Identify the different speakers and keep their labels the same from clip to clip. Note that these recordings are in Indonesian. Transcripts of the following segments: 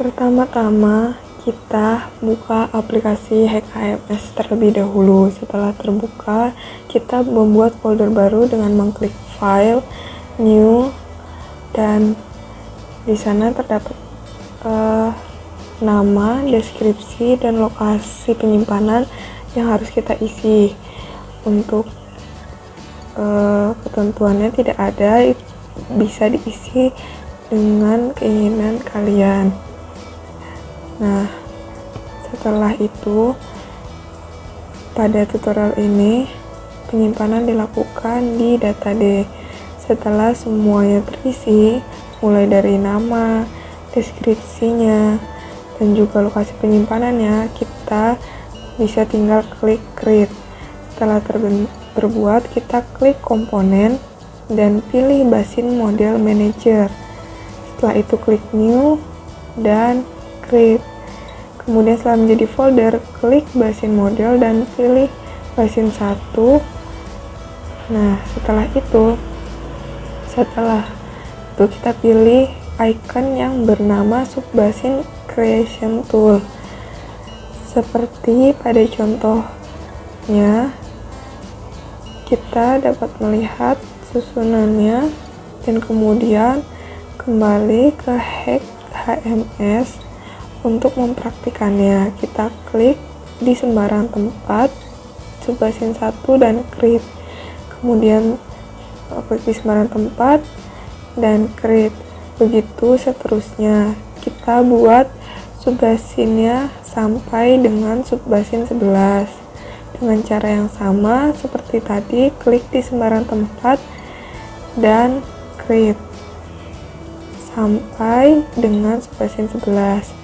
Speaker 1: Pertama-tama kita buka aplikasi HackHMS terlebih dahulu. Setelah terbuka, kita membuat folder baru dengan mengklik File, New, dan di sana terdapat nama, deskripsi, dan lokasi penyimpanan yang harus kita isi. Untuk ketentuannya tidak ada, bisa diisi dengan keinginan kalian. Nah, setelah itu pada tutorial ini penyimpanan dilakukan di data D. Setelah semuanya terisi, mulai dari nama, deskripsinya, dan juga lokasi penyimpanannya, kita bisa tinggal klik create. Setelah terbuat, kita klik komponen dan pilih basin model manager. Setelah itu klik new dan create. Kemudian setelah menjadi folder, klik basin model dan pilih basin 1. Nah, setelah itu kita pilih icon yang bernama subbasin creation tool. Seperti pada contohnya, kita dapat melihat susunannya dan kemudian kembali ke HackHMS. Untuk mempraktikannya, kita klik di sembarang tempat subbasin 1 dan create. Kemudian klik di sembarang tempat dan create. Begitu seterusnya. Kita buat subbasinnya sampai dengan subbasin 11. Dengan cara yang sama seperti tadi, klik di sembarang tempat dan create sampai dengan subbasin 11.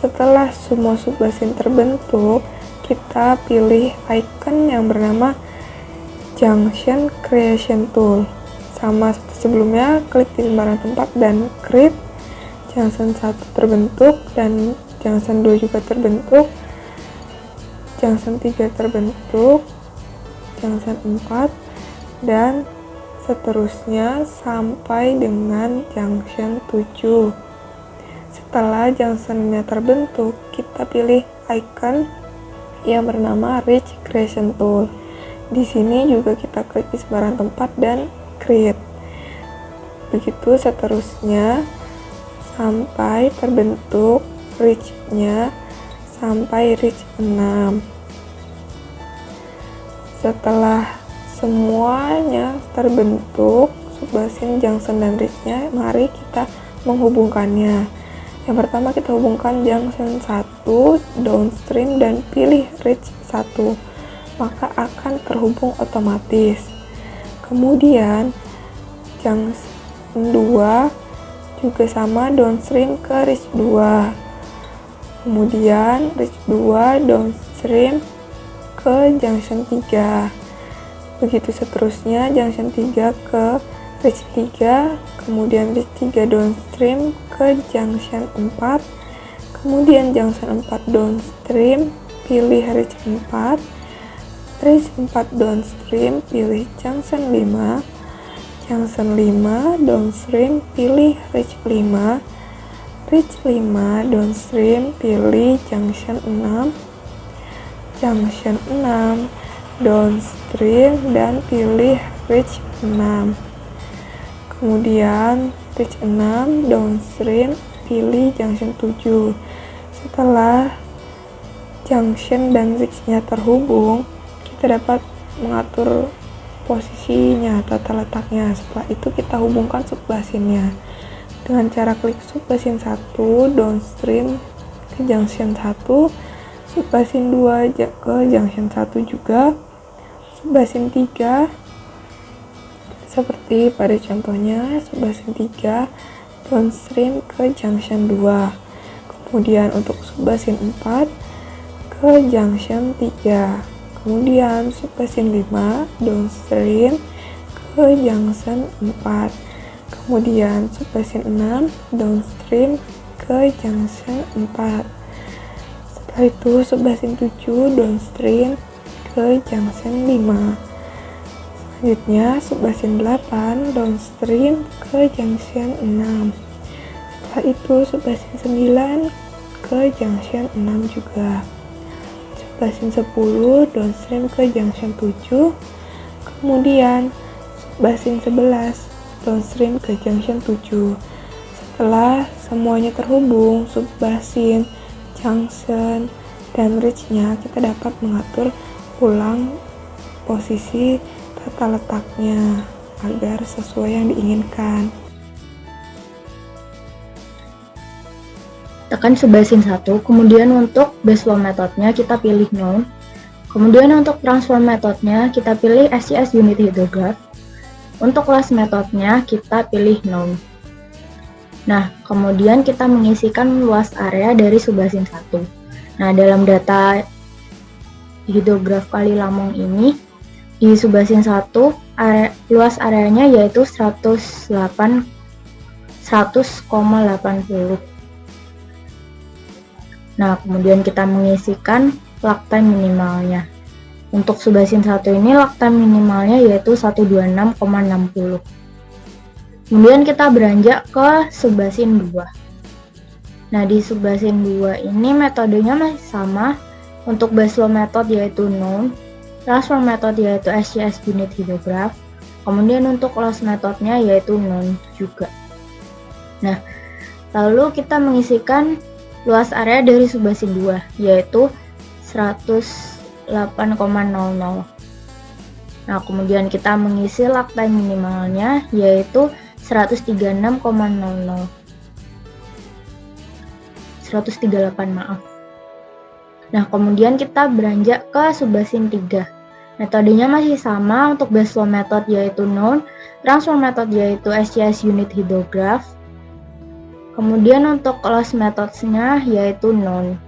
Speaker 1: Setelah semua subbasin terbentuk, kita pilih icon yang bernama Junction Creation Tool. Sama seperti sebelumnya, klik di sembarang tempat dan create. Junction 1 terbentuk dan Junction 2 juga terbentuk. Junction 3 terbentuk, Junction 4, dan seterusnya sampai dengan Junction 7. Setelah junctionnya terbentuk, kita pilih icon yang bernama Reach Creation Tool. Di sini juga kita klik di sembarang tempat dan create. Begitu seterusnya sampai terbentuk reach-nya sampai reach 6. Setelah semuanya terbentuk, subbasin, junction, dan reach-nya, mari kita menghubungkannya. Yang pertama kita hubungkan junction 1 downstream dan pilih reach 1, maka akan terhubung otomatis. Kemudian junction 2 juga sama downstream ke reach 2. Kemudian reach 2 downstream ke junction 3. Begitu seterusnya, junction 3 ke reach 3, kemudian reach 3 downstream ke junction 4, kemudian junction 4 downstream pilih reach 4, reach 4 downstream pilih junction 5, junction 5 downstream pilih reach 5, reach 5 downstream pilih junction 6, junction 6 downstream dan pilih reach 6. Kemudian reach 6 downstream pilih junction 7. Setelah junction dan reach-nya terhubung, kita dapat mengatur posisinya, tata letaknya. Setelah itu kita hubungkan subbasinnya dengan cara klik subbasin 1 downstream ke junction 1, subbasin 2 ke junction 1 juga, subbasin 3 seperti pada contohnya, subbasin 3 downstream ke junction 2. Kemudian untuk subbasin 4 ke junction 3. Kemudian subbasin 5 downstream ke junction 4. Kemudian subbasin 6 downstream ke junction 4. Setelah itu subbasin 7 downstream ke junction 5. Selanjutnya subbasin 8 downstream ke junction 6. Setelah itu subbasin 9 ke junction 6 juga. Subbasin 10 downstream ke junction 7, kemudian subbasin 11 downstream ke junction 7. Setelah semuanya terhubung, subbasin, junction, dan reach-nya, kita dapat mengatur ulang posisi tata letaknya agar sesuai yang diinginkan.
Speaker 2: Tekan subbasin 1, kemudian untuk baseflow metodenya kita pilih none. Kemudian untuk transform metodenya kita pilih SCS unit hydrograph. Untuk last metodenya kita pilih none. Nah, kemudian kita mengisikan luas area dari subbasin 1. Nah, dalam data hidrograf Kali Lamong ini, di subbasin 1 luas areanya yaitu 100,80. Nah, kemudian kita mengisikan log time minimalnya. Untuk subbasin 1 ini log time minimalnya yaitu 126,60. Kemudian kita beranjak ke subbasin 2. Nah, di subbasin 2 ini metodenya masih sama. Untuk baseflow method yaitu none, transform method yaitu SCS unit hydrograph, kemudian untuk loss methodnya yaitu none juga. Nah, lalu kita mengisikan luas area dari subbasin 2 yaitu 108,00. Nah, kemudian kita mengisi log time minimalnya yaitu 136,00. 138, maaf. Nah, kemudian kita beranjak ke subbasin 3. Metodenya masih sama. Untuk baseflow method yaitu none, transform method yaitu SCS unit hydrograph, kemudian untuk loss methods-nya yaitu none.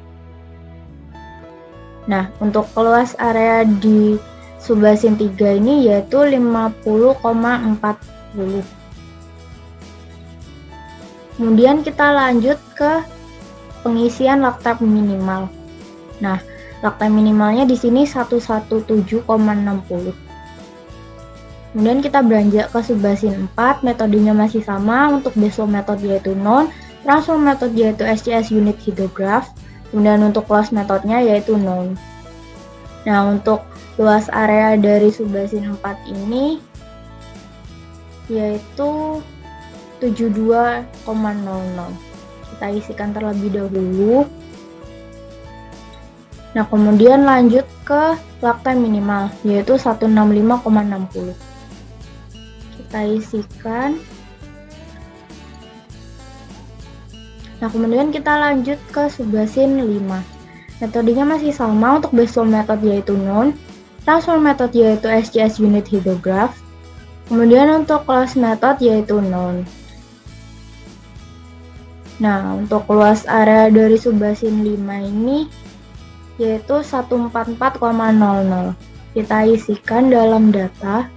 Speaker 2: Nah, untuk luas area di subbasin 3 ini yaitu 50,40. Kemudian kita lanjut ke pengisian log time minimal. Nah, log time minimalnya di sini 117,60. Kemudian kita beranjak ke subbasin 4, metodenya masih sama. Untuk baseflow method yaitu none, transform method yaitu SCS unit hydrograph, kemudian untuk loss methodnya yaitu none. Nah, untuk luas area dari subbasin 4 ini yaitu 72,00. Kita isikan terlebih dahulu. Nah, kemudian lanjut ke log time minimal yaitu 165,60. Kita isikan. Nah, kemudian kita lanjut ke subbasin 5. Metodenya masih sama. Untuk baseflow method yaitu none, transform method yaitu SCS unit hydrograph, kemudian untuk loss method yaitu none. Nah, untuk luas area dari subbasin 5 ini yaitu 144,00. Kita isikan dalam data.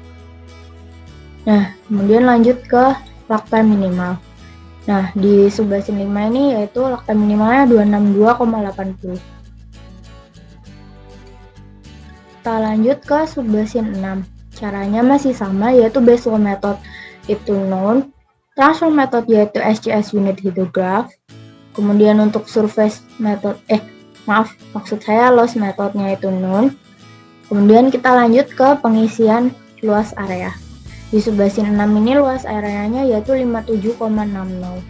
Speaker 2: Nah, kemudian lanjut ke log time minimal. Nah, di subbasin 5 ini yaitu log time minimalnya 262,80. Kita lanjut ke subbasin 6. Caranya masih sama, yaitu baseflow method itu none, transform method yaitu SCS unit hydrograph, kemudian untuk surface method maksud saya loss methodnya itu none. Kemudian kita lanjut ke pengisian luas area. Di subbasin 6 ini luas areanya yaitu 57,60.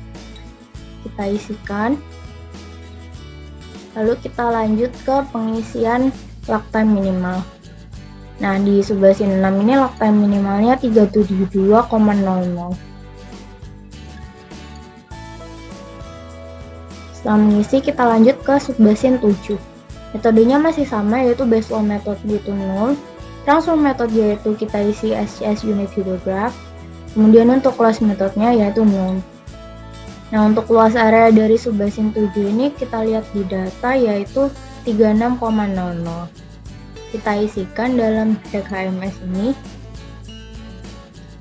Speaker 2: Kita isikan. Lalu kita lanjut ke pengisian log time minimal. Nah, di subbasin 6 ini log time minimalnya 372,00. Setelah mengisi, kita lanjut ke subbasin 7. Metodenya masih sama, yaitu baseflow method yaitu none, transform method yaitu kita isi SCS unit hydrograph, kemudian untuk loss methodnya yaitu none. Nah, untuk luas area dari subbasin 7 ini kita lihat di data yaitu 36,00. Kita isikan dalam HMS ini.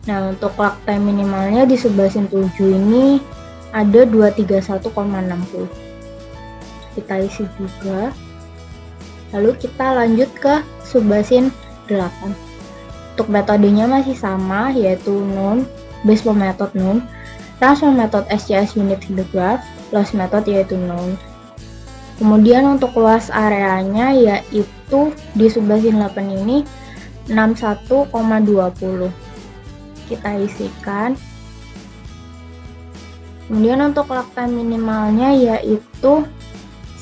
Speaker 2: Nah, untuk log time minimalnya di subbasin 7 ini ada 231,60. Kita isi juga. Lalu kita lanjut ke subbasin 8. Untuk metodenya masih sama, yaitu none, baseflow method none, transform method SCS unit hydrograph, loss method yaitu none. Kemudian untuk luas areanya yaitu di subbasin 8 ini 61,20. Kita isikan. Kemudian untuk lifetime minimalnya yaitu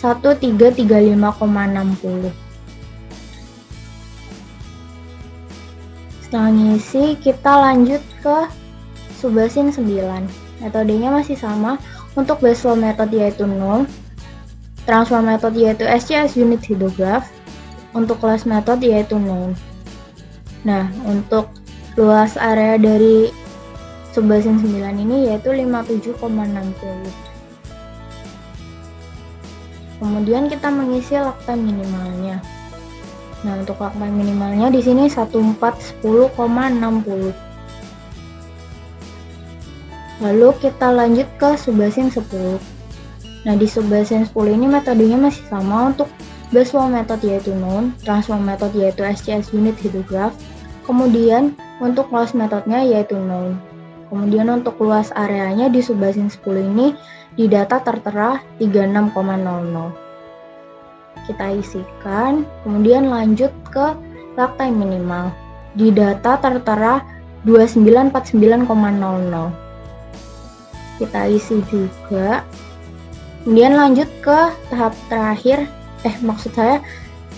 Speaker 2: 1335,60. Setelah ngisi, kita lanjut ke subbasin 9. Metodenya masih sama. Untuk base flow method yaitu 0, transfer method yaitu SCS unit hidrograph, untuk class method yaitu 0. Nah, untuk luas area dari subbasin 9 ini yaitu 57,60. Kemudian kita mengisi lifetime minimalnya. Nah, untuk lifetime minimalnya di sini 1410,60. Lalu kita lanjut ke subbasin 10. Nah, di subbasin 10 ini metodenya masih sama. Untuk base flow method yaitu known, transfer method yaitu SCS unit hidrograph, kemudian untuk loss methodnya yaitu known. Kemudian untuk luas areanya di subbasin 10 ini di data tertera 36,00. Kita isikan, kemudian lanjut ke lifetime minimal. Di data tertera 2949,00. Kita isi juga. Kemudian lanjut ke tahap terakhir,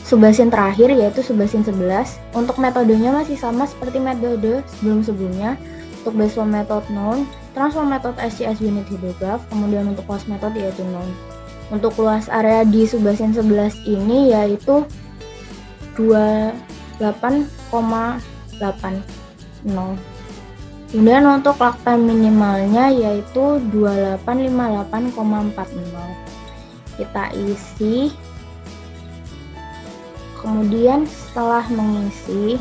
Speaker 2: subbasin terakhir yaitu subbasin 11. Untuk metodenya masih sama seperti metode sebelum-sebelumnya. Untuk base flow method known, transfer method SCS unit hidrograph, kemudian untuk loss method yaitu known. Untuk luas area di subbasin 11 ini yaitu 28,80. Kemudian untuk lifetime minimalnya yaitu 2858,40. Kita isi. Kemudian setelah mengisi,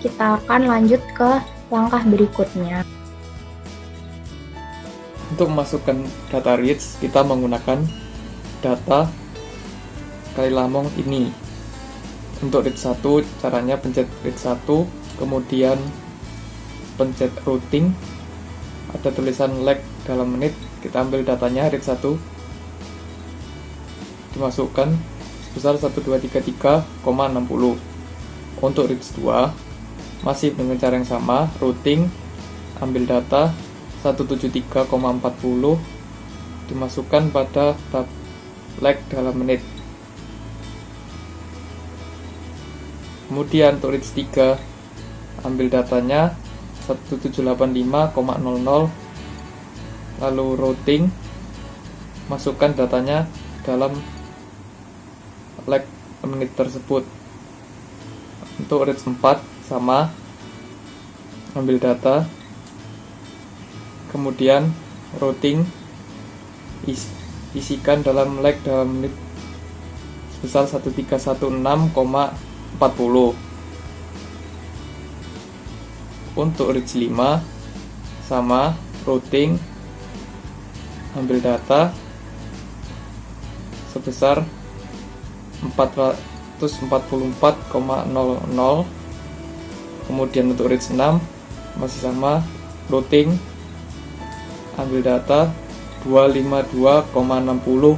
Speaker 2: kita akan lanjut ke langkah berikutnya.
Speaker 3: Untuk memasukkan data reads, kita menggunakan data kali lamong ini. Untuk read 1, caranya pencet read 1, kemudian pencet routing, ada tulisan lag dalam menit, kita ambil datanya read 1, dimasukkan sebesar 1233,60. Untuk read 2, masih dengan cara yang sama, routing, ambil data 173,40, dimasukkan pada tab lag dalam menit. Kemudian untuk read 3, ambil datanya 1785,00, lalu routing, masukkan datanya dalam lag menit tersebut. Untuk read 4 sama, ambil data, kemudian routing, isikan dalam lag dalam menit sebesar 1316,40. Untuk read 5 sama, routing, ambil data sebesar 444,00. Kemudian untuk read 6 masih sama, routing, ambil data 252,60,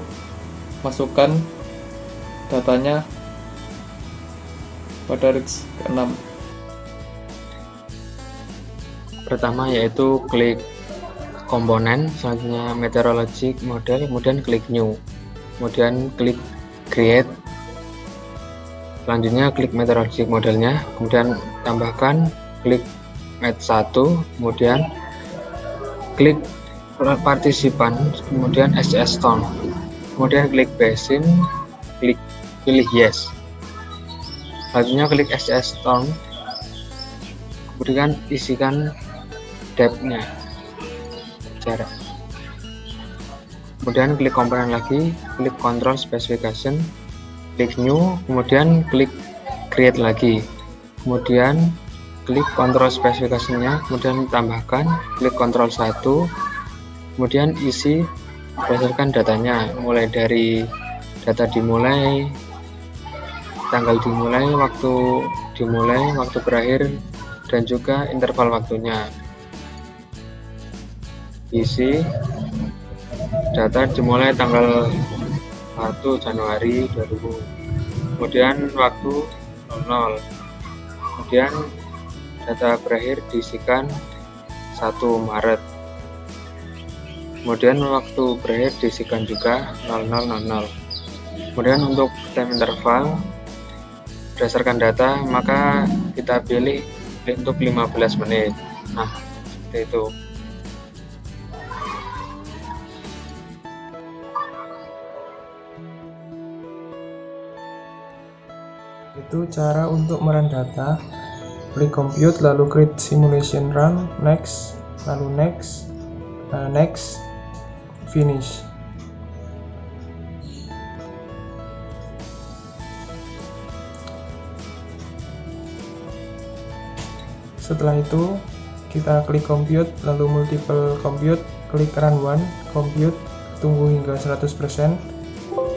Speaker 3: masukkan datanya pada read ke-6.
Speaker 4: Pertama yaitu klik komponen, selanjutnya meteorologic model, kemudian klik new, kemudian klik create, selanjutnya klik meteorologic modelnya, kemudian tambahkan klik match 1, kemudian klik partisipan, kemudian SCS tone, kemudian klik basin, pilih yes, selanjutnya klik SCS tone, kemudian isikan depth-nya, jarak, kemudian klik komponen lagi, klik control specification, klik new, kemudian klik create lagi, kemudian klik control specification-nya, kemudian tambahkan, klik control 1, kemudian isi berdasarkan datanya, mulai dari data dimulai, tanggal dimulai, waktu dimulai, waktu berakhir, dan juga interval waktunya. Isi data dimulai tanggal 1 Januari 2000, kemudian waktu 00, kemudian data berakhir diisikan 1 Maret, kemudian waktu berakhir diisikan juga 0000. Kemudian untuk time interval berdasarkan data maka kita pilih untuk 15 menit. Nah, seperti itu.
Speaker 5: Itu cara untuk merun data. Klik compute, lalu create simulation run, next, lalu next, next, finish. Setelah itu kita klik compute, lalu multiple compute, klik run one, compute, tunggu hingga 100%.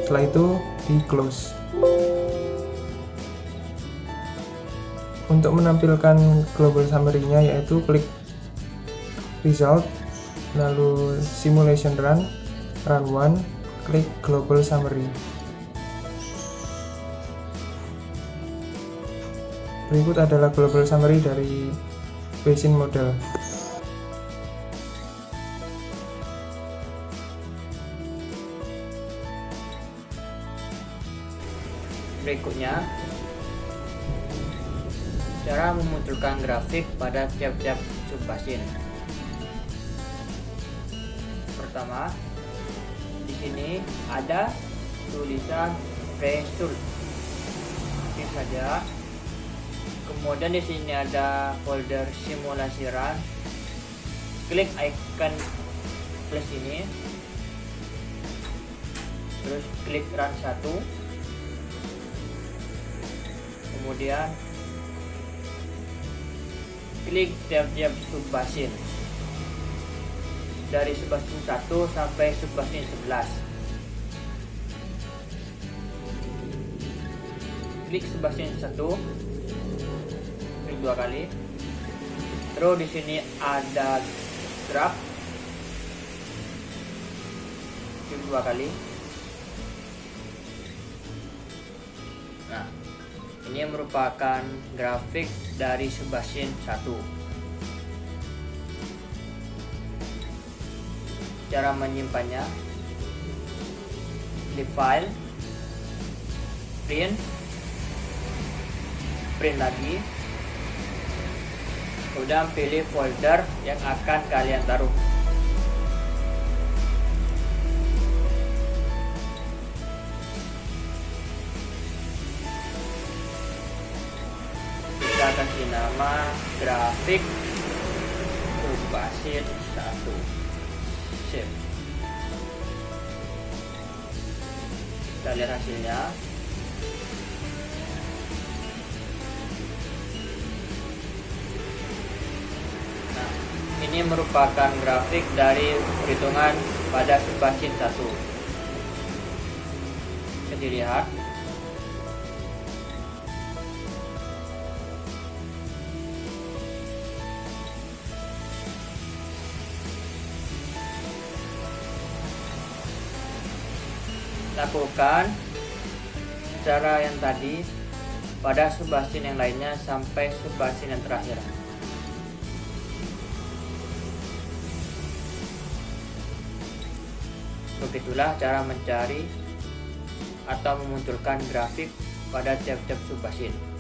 Speaker 5: Setelah itu di close. Untuk menampilkan global summary-nya yaitu klik result, lalu simulation run, run one, klik global summary. Berikut adalah global summary dari Bayesian model.
Speaker 6: Berikutnya, cara memunculkan grafik pada tiap-tiap subbasin. Pertama, di sini ada tulisan result. Klik saja. Kemudian di sini ada folder simulasi run. Klik icon plus ini. Terus klik run 1. Kemudian klik tiap-tiap subbasin dari subbasin 1 sampai subbasin 11. Klik subbasin 1, klik 2 kali. Terus di sini ada graph, klik 2 kali. Nah, ini merupakan grafik dari subbasin 1. Cara menyimpannya, di file, print lagi, kemudian pilih folder yang akan kalian taruh. Kita kasih nama grafik subbasin 1. Save. Kita lihat hasilnya. Nah, ini merupakan grafik dari perhitungan pada subbasin 1. Bisa dilihat. Lakukan cara yang tadi pada subbasin yang lainnya sampai subbasin yang terakhir. Begitulah cara mencari atau memunculkan grafik pada tiap-tiap subbasin.